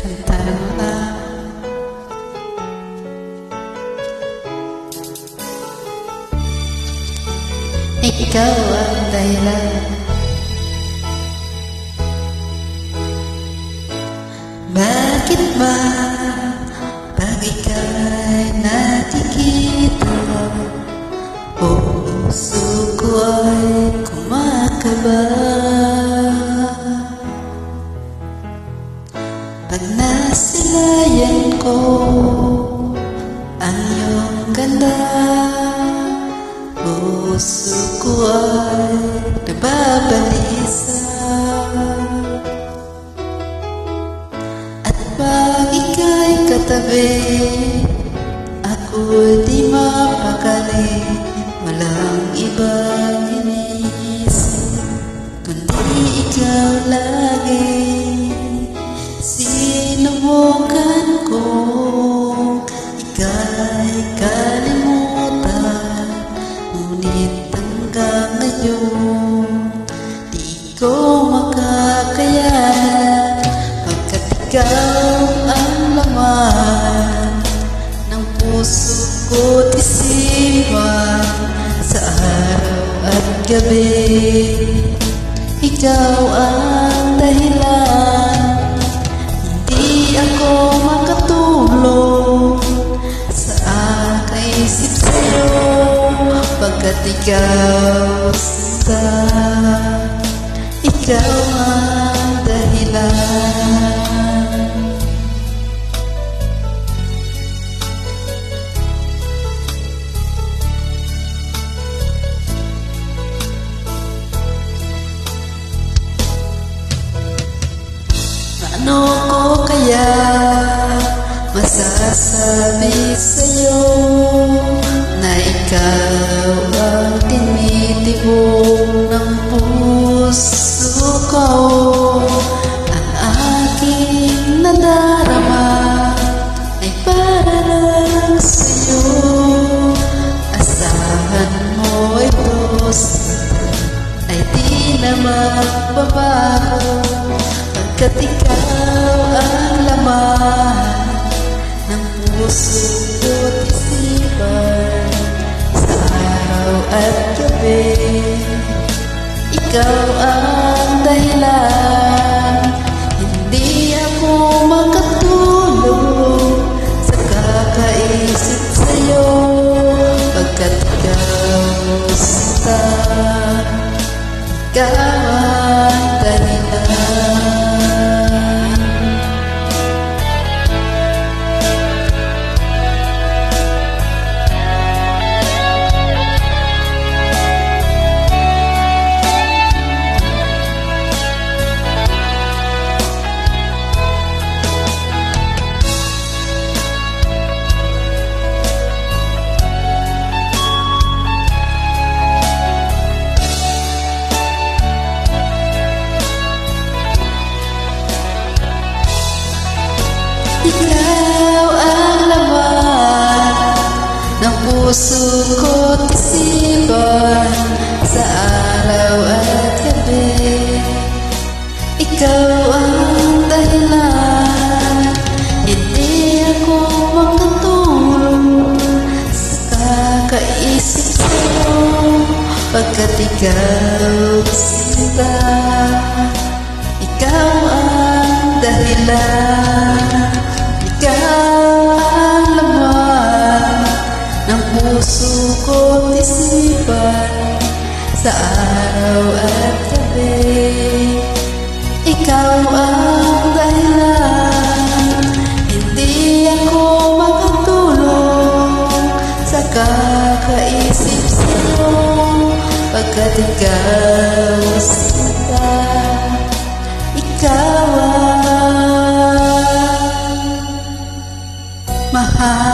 Kantahan mo na. Ikaw ang dahilan. Bakit ba pag ika'y nakikita, puso ko ay kumakaba? Pag nasilayan ko ang iyong ganda, puso ko ay nababalisa. At pag ika'y katabi, ako'y di mapakali. Walang ibang inisip kundi ikaw lagi. Sinubukan kong ika'y kalimutan, ngunit hanggang ngayon di ko makakayanan, pagkat ikaw ang laman ng puso ko't isipan sa araw at gabi. Ikaw ang dahilan, hindi ako makatulog sa kaisip sa'yo, pagkat ikaw sinta, ikaw ang dahilan. Ano ko kaya masasabi sa'yo na ikaw ang tinitibok ng puso ko? Ang aking nadarama ay para lang sa'yo. Asahan mo ito ay di na magbabago, pagkat ikaw ang laman ng puso ko't isipan sa araw at gabi. Ikaw ang dahilan, hindi ako makatulog sa kakaisip sa'yo, pagkat ikaw sinta, ikaw ang dahilan. Ikaw ang laman ng puso ko't isipan sa araw at gabi. Ikaw ang dahilan, hindi ako makatulog sa kakaisip sa'yo, pagkat ikaw sinta, ikaw ang dahilan. Ikaw ang laman ng puso ko't isipan sa araw at gabi. Ikaw ang dahilan, hindi ako makatulog sa kakaisip sa'yo, pagkat ikaw sinta, ikaw ang mahal.